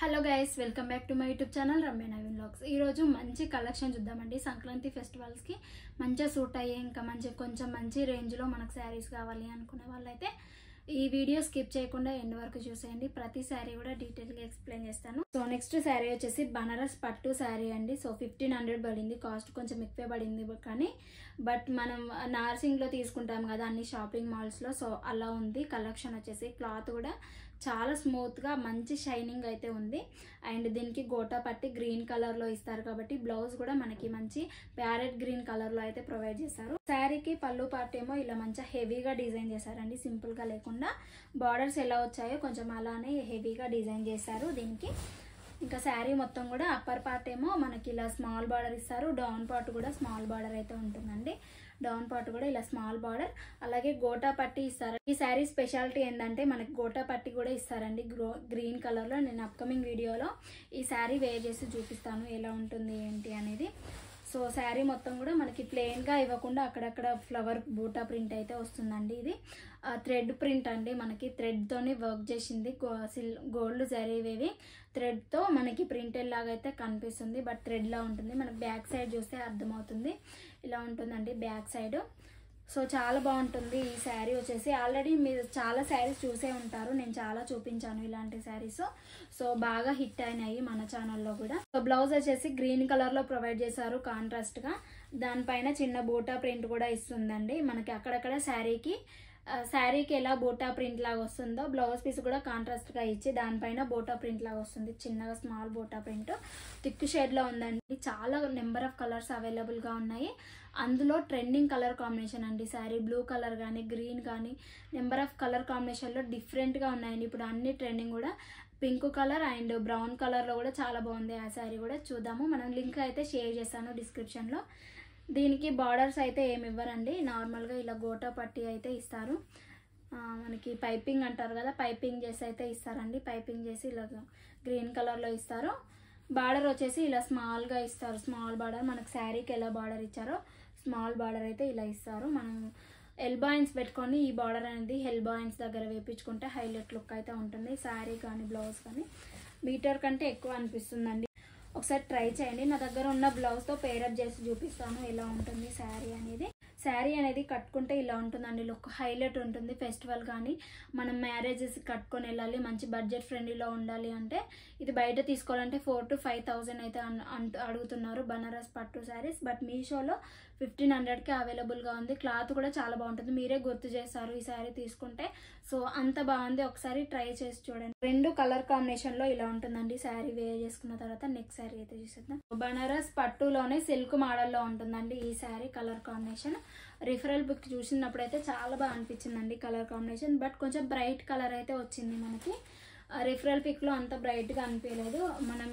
Hello guys, welcome back to my YouTube channel Ramya Naveen vlogs. ఈరోజు మంచి collection చూద్దామండి. సంక్రాంతి ఫెస్టివల్స్కి మంచిగా సూట్ అయ్యే ఇంకా కొంచెం మంచి రేంజ్లో మనకు శారీస్ కావాలి అనుకునే వాళ్ళైతే ఈ వీడియో స్కిప్ చేయకుండా ఎండ్ వరకు చూసేయండి. ప్రతి శారీ కూడా డీటెయిల్గా ఎక్స్ప్లెయిన్ చేస్తాను. సో నెక్స్ట్ శారీ వచ్చేసి బనారస్ పట్టు శారీ అండి. సో 1500 పడింది. కాస్ట్ కొంచెం ఎక్కువ పడింది కానీ బట్ మనం నార్సింగ్లో తీసుకుంటాం కదా అన్ని షాపింగ్ మాల్స్లో. సో అలా ఉంది కలెక్షన్ వచ్చేసి. క్లాత్ కూడా చాలా స్మూత్గా మంచి షైనింగ్ అయితే ఉంది. అండ్ దీనికి గోటా పట్టి గ్రీన్ కలర్లో ఇస్తారు కాబట్టి బ్లౌజ్ కూడా మనకి మంచి ప్యారెట్ గ్రీన్ కలర్లో అయితే ప్రొవైడ్ చేశారు. శారీకి పళ్ళు పార్ట్ ఏమో ఇలా మంచిగా హెవీగా డిజైన్ చేశారండి. సింపుల్గా లేకుండా బార్డర్స్ ఎలా వచ్చాయో కొంచెం అలానే హెవీగా డిజైన్ చేశారు దీనికి. ఇంకా శారీ మొత్తం కూడా అప్పర్ పార్ట్ ఏమో మనకి ఇలా స్మాల్ బార్డర్ ఇస్తారు. డౌన్ పార్ట్ కూడా స్మాల్ బార్డర్ అయితే ఉంటుందండి. డౌన్ పార్ట్ కూడా ఇలా స్మాల్ బార్డర్, అలాగే గోటా పట్టి ఇస్తారు. ఈ శారీ స్పెషాలిటీ ఏంటంటే మనకి గోటా పట్టి కూడా ఇస్తారండి గ్రీన్ కలర్లో. నేను అప్కమింగ్ వీడియోలో ఈ శారీ వేర్ చేసి చూపిస్తాను ఎలా ఉంటుంది ఏంటి అనేది. సో శారీ మొత్తం కూడా మనకి ప్లెయిన్గా ఇవ్వకుండా అక్కడక్కడ ఫ్లవర్ బూటా ప్రింట్ అయితే వస్తుందండి. ఇది థ్రెడ్ ప్రింట్ అండి. మనకి థ్రెడ్తోని వర్క్ చేసింది. గోల్డ్ జరీవేవి థ్రెడ్తో మనకి ప్రింటెడ్ లాగా అయితే కనిపిస్తుంది. బట్ థ్రెడ్లా ఉంటుంది. మనకి బ్యాక్ సైడ్ చూస్తే అర్థమవుతుంది. ఇలా ఉంటుందండి బ్యాక్ సైడ్. సో చాలా బాగుంటుంది ఈ శారీ వచ్చేసి. ఆల్రెడీ మీరు చాలా శారీస్ చూసే ఉంటారు. నేను చాలా చూపించాను ఇలాంటి శారీస్. సో బాగా హిట్ అయినాయి మన ఛానల్లో కూడా. సో బ్లౌజ్ వచ్చేసి గ్రీన్ కలర్లో ప్రొవైడ్ చేశారు కాంట్రాస్ట్గా. దానిపైన చిన్న బూటా ప్రింట్ కూడా ఇస్తుందండి. మనకి అక్కడక్కడ శారీకి ఎలా బోటా ప్రింట్ లాగా వస్తుందో బ్లౌజ్ పీస్ కూడా కాంట్రాస్ట్గా ఇచ్చి దానిపైన బోటా ప్రింట్ లాగా వస్తుంది. చిన్నగా స్మాల్ బోటా ప్రింట్ థిక్ షేడ్లో ఉందండి. చాలా నెంబర్ ఆఫ్ కలర్స్ అవైలబుల్గా ఉన్నాయి. అందులో ట్రెండింగ్ కలర్ కాంబినేషన్ అండి. శారీ బ్లూ కలర్ కానీ గ్రీన్ కానీ నెంబర్ ఆఫ్ కలర్ కాంబినేషన్లో డిఫరెంట్గా ఉన్నాయండి. ఇప్పుడు అన్ని ట్రెండింగ్ కూడా పింక్ కలర్ అండ్ బ్రౌన్ కలర్లో కూడా చాలా బాగుంది. ఆ శారీ కూడా చూద్దాము. మనం లింక్ అయితే షేర్ చేస్తాను డిస్క్రిప్షన్లో. దీనికి బార్డర్స్ అయితే ఏమి ఇవ్వరండి. నార్మల్గా ఇలా గోటా పట్టి అయితే ఇస్తారు. మనకి పైపింగ్ అంటారు కదా, పైపింగ్ చేసి అయితే ఇస్తారండి. పైపింగ్ చేసి ఇలా గ్రీన్ కలర్లో ఇస్తారు. బార్డర్ వచ్చేసి ఇలా స్మాల్గా ఇస్తారు. స్మాల్ బార్డర్ మనకు శారీకి ఎలా బార్డర్ ఇచ్చారో స్మాల్ బార్డర్ అయితే ఇలా ఇస్తారు. మనం ఎల్బాయిన్స్ పెట్టుకొని ఈ బార్డర్ అనేది ఎల్బాయిన్స్ దగ్గర వేపించుకుంటే హైలైట్ లుక్ అయితే ఉంటుంది. శారీ కానీ బ్లౌజ్ కానీ మీటర్ కంటే ఎక్కువ అనిపిస్తుందండి. ఒకసారి ట్రై చేయండి. నా దగ్గర ఉన్న బ్లౌజ్తో పేరప్ చేసి చూపిస్తాను ఎలా ఉంటుంది శారీ అనేది. శారీ అనేది కట్టుకుంటే ఇలా ఉంటుందండి. లుక్ హైలైట్ ఉంటుంది. ఫెస్టివల్ కానీ మనం మ్యారేజెస్ కట్టుకొని వెళ్ళాలి, మంచి బడ్జెట్ ఫ్రెండ్లీలో ఉండాలి అంటే ఇది బయట తీసుకోవాలంటే 4,000 to 5,000 అయితే అడుగుతున్నారు బనారస్ పట్టు శారీస్. బట్ మీషోలో 1500కి అవైలబుల్గా ఉంది. క్లాత్ కూడా చాలా బాగుంటుంది. మీరే గుర్తు చేస్తారు ఈ శారీ తీసుకుంటే. సో అంత బాగుంది. ఒకసారి ట్రై చేసి చూడండి. రెండు కలర్ కాంబినేషన్లో ఇలా ఉంటుందండి. శారీ వేర్ చేసుకున్న తర్వాత నెక్స్ట్ శారీ అయితే చూసేద్దాం. బనారస్ పట్టులోనే సిల్క్ మోడల్లో ఉంటుందండి ఈ sari colour combination. Referral book చూసినప్పుడు అయితే చాలా బాగా అనిపించిందండి కలర్ కాంబినేషన్. బట్ కొంచెం బ్రైట్ కలర్ అయితే వచ్చింది మనకి. రిఫరల్ పిక్లో అంత బ్రైట్గా అనిపించలేదు. మనం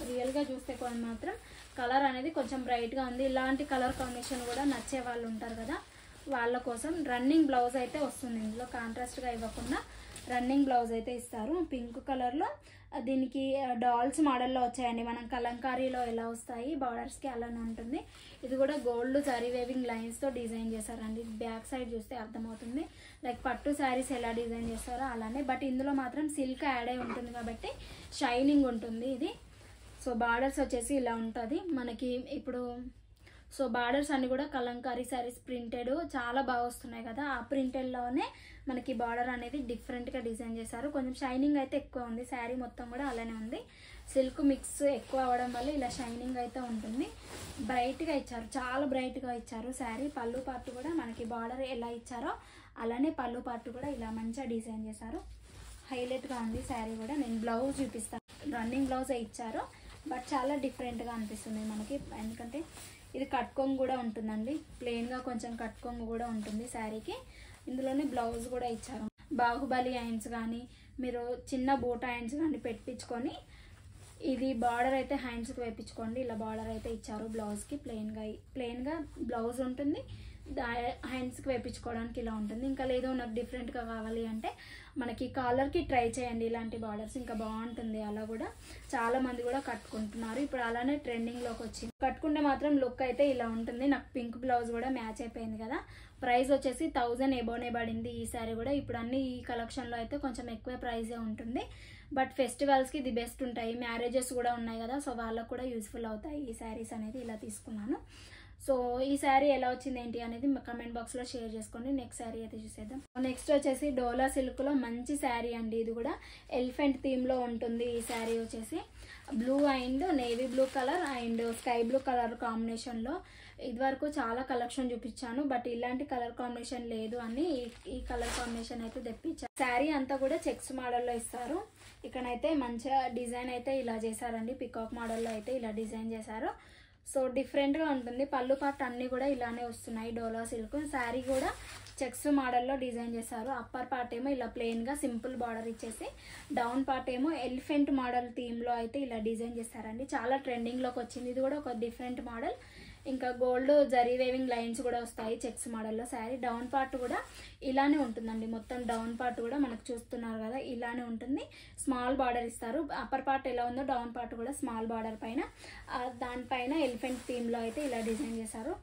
రియల్గా చూస్తే మాత్రం కలర్ అనేది కొంచెం బ్రైట్గా ఉంది. ఇలాంటి కలర్ కాంబినేషన్ కూడా నచ్చే వాళ్ళు ఉంటారు కదా, వాళ్ళ కోసం రన్నింగ్ బ్లౌజ్ అయితే వస్తుంది. ఇందులో కాంట్రాస్ట్గా ఇవ్వకుండా రన్నింగ్ బ్లౌజ్ అయితే ఇస్తారు. పింక్ కలర్లో దీనికి డాల్స్ మోడల్లో వచ్చాయండి. మనం కలంకారీలో ఎలా వస్తాయి బార్డర్స్కి అలానే ఉంటుంది. ఇది కూడా గోల్డ్ జరీ వేవింగ్ లైన్స్తో డిజైన్ చేశారండి. బ్యాక్ సైడ్ చూస్తే అర్థమవుతుంది. లైక్ పట్టు శారీస్ ఎలా డిజైన్ చేస్తారో అలానే. బట్ ఇందులో మాత్రం సిల్క్ యాడ్ అయి ఉంటుంది కాబట్టి షైనింగ్ ఉంటుంది ఇది. సో బార్డర్స్ వచ్చేసి ఇలా ఉంటుంది మనకి ఇప్పుడు. సో బార్డర్స్ అన్ని కూడా కలంకారీ శారీస్ ప్రింటెడ్ చాలా బాగా వస్తున్నాయి కదా, ఆ ప్రింటెడ్లోనే మనకి బార్డర్ అనేది డిఫరెంట్గా డిజైన్ చేశారు. కొంచెం షైనింగ్ అయితే ఎక్కువ ఉంది. శారీ మొత్తం కూడా అలానే ఉంది. సిల్క్ మిక్స్ ఎక్కువ అవ్వడం వల్ల ఇలా షైనింగ్ అయితే ఉంటుంది. బ్రైట్గా ఇచ్చారు, చాలా బ్రైట్గా ఇచ్చారు శారీ. పళ్ళు పార్ట్ కూడా మనకి బార్డర్ ఎలా ఇచ్చారో అలానే పళ్ళు పార్ట్ కూడా ఇలా మంచిగా డిజైన్ చేశారు. హైలైట్గా ఉంది శారీ కూడా. నేను బ్లౌజ్ చూపిస్తాను. రన్నింగ్ బ్లౌజే ఇచ్చారు బట్ చాలా డిఫరెంట్గా అనిపిస్తుంది మనకి. ఎందుకంటే ఇది కట్కొంగు కూడా ఉంటుందండి. ప్లెయిన్గా కొంచెం కట్కొంగు కూడా ఉంటుంది శారీకి. ఇందులోనే బ్లౌజ్ కూడా ఇచ్చారు. బాహుబలి హ్యాండ్స్ కానీ మీరు చిన్న బోటా హ్యాండ్స్ కానీ పెట్టించుకొని ఇది బార్డర్ అయితే హ్యాండ్స్కి వేయించుకోండి. ఇలా బార్డర్ అయితే ఇచ్చారు బ్లౌజ్కి. ప్లెయిన్గా బ్లౌజ్ ఉంటుంది. హ్యాండ్స్కి వేయించుకోవడానికి ఇలా ఉంటుంది. ఇంకా లేదు నాకు డిఫరెంట్గా కావాలి అంటే మనకి కాలర్కి ట్రై చేయండి ఇలాంటి బార్డర్స్, ఇంకా బాగుంటుంది. అలా కూడా చాలా మంది కూడా కట్టుకుంటున్నారు ఇప్పుడు. అలానే ట్రెండింగ్లోకి వచ్చింది. కట్టుకుంటే మాత్రం లుక్ అయితే ఇలా ఉంటుంది. నాకు పింక్ బ్లౌజ్ కూడా మ్యాచ్ అయిపోయింది కదా. ప్రైస్ వచ్చేసి 1000 ఎబోనే పడింది ఈ శారీ కూడా. ఇప్పుడు అన్ని ఈ కలెక్షన్లో అయితే కొంచెం ఎక్కువ ప్రైజే ఉంటుంది. బట్ ఫెస్టివల్స్కి ఇది బెస్ట్ ఉంటాయి, మ్యారేజెస్ కూడా ఉన్నాయి కదా, సో వాళ్ళకు కూడా యూస్ఫుల్ అవుతాయి ఈ శారీస్ అనేది. ఇలా తీసుకున్నాను. సో ఈ శారీ ఎలా వచ్చింది ఏంటి అనేది కమెంట్ బాక్స్లో షేర్ చేసుకోండి. నెక్స్ట్ శారీ అయితే చూసేద్దాం. నెక్స్ట్ వచ్చేసి డోలా సిల్క్లో మంచి శారీ అండి. ఇది కూడా ఎలిఫెంట్ థీమ్లో ఉంటుంది. ఈ శారీ వచ్చేసి blue and navy blue colour and sky blue colour కాంబినేషన్లో ఇదివరకు చాలా కలెక్షన్ చూపించాను, బట్ ఇలాంటి కలర్ కాంబినేషన్ లేదు అని ఈ కలర్ కాంబినేషన్ అయితే తెప్పించాను. శారీ అంతా కూడా చెక్స్ మోడల్లో ఇస్తారు. ఇక్కడైతే మంచిగా డిజైన్ అయితే ఇలా చేశారండి, పికాక్ మోడల్లో అయితే ఇలా డిజైన్ చేశారు. సో డిఫరెంట్గా ఉంటుంది. పళ్ళు పార్ట్ అన్నీ కూడా ఇలానే వస్తున్నాయి. డోలా సిల్క్ శారీ కూడా చెక్స్ మోడల్లో డిజైన్ చేశారు. అప్పర్ పార్ట్ ఏమో ఇలా ప్లెయిన్గా సింపుల్ బార్డర్ ఇచ్చేసి, డౌన్ పార్ట్ ఏమో ఎలిఫెంట్ మోడల్ థీమ్లో అయితే ఇలా డిజైన్ చేశారండి. చాలా ట్రెండింగ్లోకి వచ్చింది. ఇది కూడా ఒక డిఫరెంట్ మోడల్. ఇంకా గోల్డ్ జరీ వేవింగ్ లైన్స్ కూడా వస్తాయి చెక్స్ మోడల్లో. శారీ డౌన్ పార్ట్ కూడా ఇలానే ఉంటుందండి. మొత్తం డౌన్ పార్ట్ కూడా మనకు చూస్తున్నారు కదా ఇలానే ఉంటుంది. స్మాల్ బార్డర్ ఇస్తారు. అప్పర్ పార్ట్ ఎలా ఉందో డౌన్ పార్ట్ కూడా స్మాల్ బార్డర్ పైన, దానిపైన ఎలిఫెంట్ థీమ్లో అయితే ఇలా డిజైన్ చేశారు.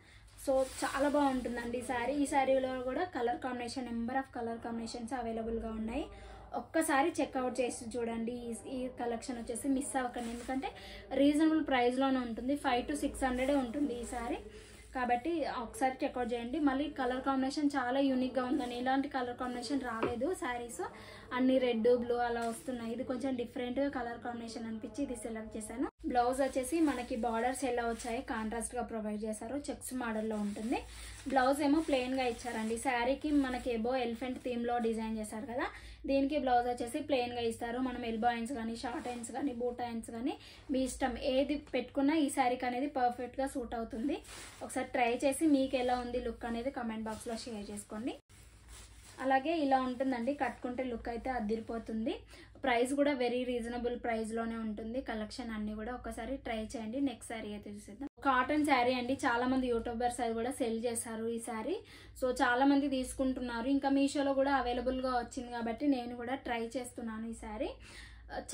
సో చాలా బాగుంటుందండి ఈ శారీ. ఈ శారీలో కూడా colour combination, number of colour combinations అవైలబుల్గా ఉన్నాయి. ఒక్కసారి చెక్అవుట్ చేసి చూడండి. ఈ కలెక్షన్ వచ్చేసి మిస్ అవ్వకండి, ఎందుకంటే రీజనబుల్ ప్రైస్లోనే ఉంటుంది. 500 to 600 ఉంటుంది ఈ శారీ. కాబట్టి ఒకసారి చెక్అవుట్ చేయండి. మళ్ళీ కలర్ కాంబినేషన్ చాలా యూనిక్గా ఉందని, ఇలాంటి కలర్ కాంబినేషన్ రాలేదు శారీస్. అన్ని రెడ్ బ్లూ అలా వస్తున్నాయి. ఇది కొంచెం డిఫరెంట్గా కలర్ కాంబినేషన్ అనిపించి ఇది సెలెక్ట్ చేశాను. బ్లౌజ్ వచ్చేసి మనకి బార్డర్స్ ఎలా వచ్చాయి కాంట్రాస్ట్గా ప్రొవైడ్ చేశారు. చెక్స్ మోడల్లో ఉంటుంది. బ్లౌజ్ ఏమో ప్లెయిన్గా ఇచ్చారండి. శారీకి మనకి ఎబో ఎలిఫెంట్ థీమ్లో డిజైన్ చేశారు కదా, దీనికి బ్లౌజ్ వచ్చేసి ప్లెయిన్గా ఇస్తారు. మనం ఎల్బో హ్యాండ్స్ కానీ, షార్ట్ హ్యాండ్స్ కానీ, బూట్ హ్యాండ్స్ కానీ మీ ఇష్టం ఏది పెట్టుకున్నా ఈ శారీకి అనేది పర్ఫెక్ట్గా సూట్ అవుతుంది. ఒకసారి ట్రై చేసి మీకు ఎలా ఉంది లుక్ అనేది కమెంట్ బాక్స్లో షేర్ చేసుకోండి. అలాగే ఇలా ఉంటుందండి, కట్టుకుంటే లుక్ అయితే అదిరిపోతుంది. ప్రైస్ కూడా వెరీ రీజనబుల్ ప్రైస్లోనే ఉంటుంది. కలెక్షన్ అన్నీ కూడా ఒకసారి ట్రై చేయండి. నెక్స్ట్ శారీ అయితే చూసేద్దాం. కాటన్ శారీ అండి. చాలా మంది యూట్యూబర్స్ అది కూడా సెల్ చేశారు ఈ శారీ. సో చాలా మంది తీసుకుంటున్నారు. ఇంకా మీషోలో కూడా అవైలబుల్గా వచ్చింది కాబట్టి నేను కూడా ట్రై చేస్తున్నాను. ఈ శారీ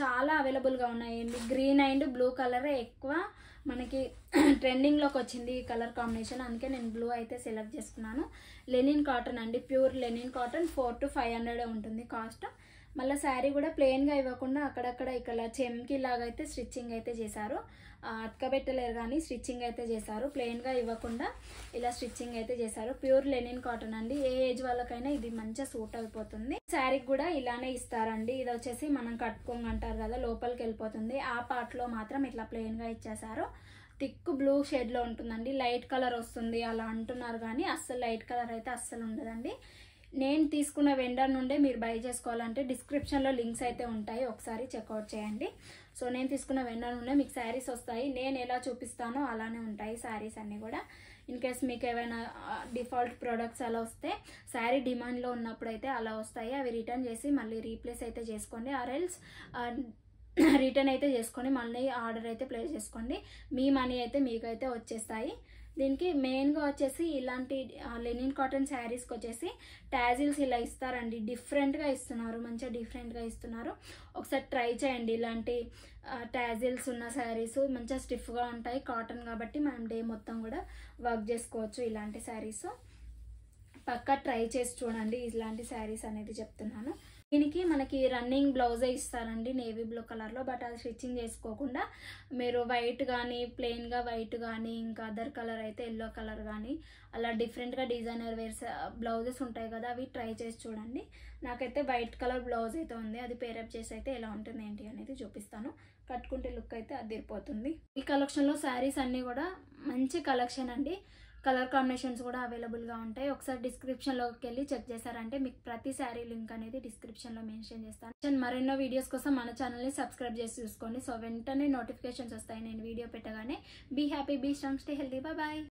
చాలా అవైలబుల్గా ఉన్నాయండి. గ్రీన్ అండ్ బ్లూ కలర్ ఎక్కువ మనకి ట్రెండింగ్లోకి వచ్చింది ఈ కలర్ కాంబినేషన్, అందుకే నేను బ్లూ అయితే సెలెక్ట్ చేసుకున్నాను. లెనిన్ కాటన్ అండి, ప్యూర్ లెనిన్ కాటన్. 400 to 500 ఉంటుంది కాస్ట్. మళ్ళీ శారీ కూడా ప్లెయిన్గా ఇవ్వకుండా అక్కడక్కడ ఇక్కడ చెమ్కి లాగా అయితే స్టిచ్చింగ్ అయితే చేశారు. అతకబెట్టలేరు కానీ స్టిచ్చింగ్ అయితే చేశారు. ప్లెయిన్గా ఇవ్వకుండా ఇలా స్టిచ్చింగ్ అయితే చేశారు. ప్యూర్ లెనిన్ కాటన్ అండి. ఏ ఏజ్ వాళ్ళకైనా ఇది మంచిగా సూట్ అయిపోతుంది. శారీకి కూడా ఇలానే ఇస్తారండి. ఇది వచ్చేసి మనం కట్టుకోమంటారు కదా, లోపలికి వెళ్ళిపోతుంది. ఆ పార్ట్లో మాత్రం ఇట్లా ప్లెయిన్గా ఇచ్చేసారు. థిక్ బ్లూ షేడ్లో ఉంటుందండి. లైట్ కలర్ వస్తుంది అలా అంటున్నారు కానీ అస్సలు లైట్ కలర్ అయితే అస్సలు ఉండదండి. నేను తీసుకున్న వెండర్ నుండే మీరు బై చేసుకోవాలంటే డిస్క్రిప్షన్లో లింక్స్ అయితే ఉంటాయి, ఒకసారి చెక్అవుట్ చేయండి. సో నేను తీసుకున్న వెండర్ నుండే మీకు శారీస్ వస్తాయి. నేను ఎలా చూపిస్తానో అలానే ఉంటాయి శారీస్ అన్నీ కూడా. ఇన్ కేస్ మీకు ఏమైనా డిఫాల్ట్ ప్రోడక్ట్స్ అలా వస్తే శారీ డిమాండ్లో ఉన్నప్పుడు అయితే అలా వస్తాయి. అవి రిటర్న్ చేసి మళ్ళీ రీప్లేస్ అయితే చేసుకోండి. ఆర్ఎల్స్ రిటర్న్ అయితే చేసుకొని మళ్ళీ ఆర్డర్ అయితే ప్లేస్ చేసుకోండి. మీ మనీ అయితే మీకైతే వచ్చేస్తాయి. దీనికి మెయిన్గా వచ్చేసి ఇలాంటి లెనిన్ కాటన్ శారీస్కి వచ్చేసి టాజిల్స్ ఇలా ఇస్తారండి. డిఫరెంట్గా ఇస్తున్నారు, మంచిగా డిఫరెంట్గా ఇస్తున్నారు. ఒకసారి ట్రై చేయండి. ఇలాంటి టాజిల్స్ ఉన్న శారీస్ మంచిగా స్టిఫ్గా ఉంటాయి. కాటన్ కాబట్టి మనం డే మొత్తం కూడా వర్క్ చేసుకోవచ్చు. ఇలాంటి శారీస్ పక్కా ట్రై చేసి చూడండి. ఇలాంటి శారీస్ అనేది చెప్తున్నాను. దీనికి మనకి రన్నింగ్ బ్లౌజే ఇస్తారండి నేవీ బ్లూ కలర్లో. బట్ అది స్టిచ్చింగ్ చేసుకోకుండా మీరు వైట్ కానీ, ప్లెయిన్గా వైట్ కానీ, ఇంకా అదర్ కలర్ అయితే ఎల్లో కలర్ కానీ అలా డిఫరెంట్గా డిజైనర్ వేర్స్ బ్లౌజెస్ ఉంటాయి కదా, అవి ట్రై చేసి చూడండి. నాకైతే వైట్ కలర్ బ్లౌజ్ అయితే ఉంది, అది పేరప్ చేసి అయితే ఎలా ఉంటుంది ఏంటి అనేది చూపిస్తాను. కట్టుకుంటే లుక్ అయితే అదిరిపోతుంది. ఈ కలెక్షన్లో శారీస్ అన్నీ కూడా మంచి కలెక్షన్ అండి. కలర్ కాంబినేషన్స్ కూడా అవైలబుల్గా ఉంటాయి. ఒకసారి డిస్క్రిప్షన్లోకి వెళ్ళి చెక్ చేశారంటే మీకు ప్రతి శారీ లింక్ అనేది డిస్క్రిప్షన్లో మెన్షన్ చేస్తాను. మరెన్నో వీడియోస్ కోసం మన ఛానల్ని సబ్స్క్రైబ్ చేసి చూసుకోండి. సో వెంటనే నోటిఫికేషన్స్ వస్తాయి నేను వీడియో పెట్టగానే. Be happy, be strong, stay healthy. Bye.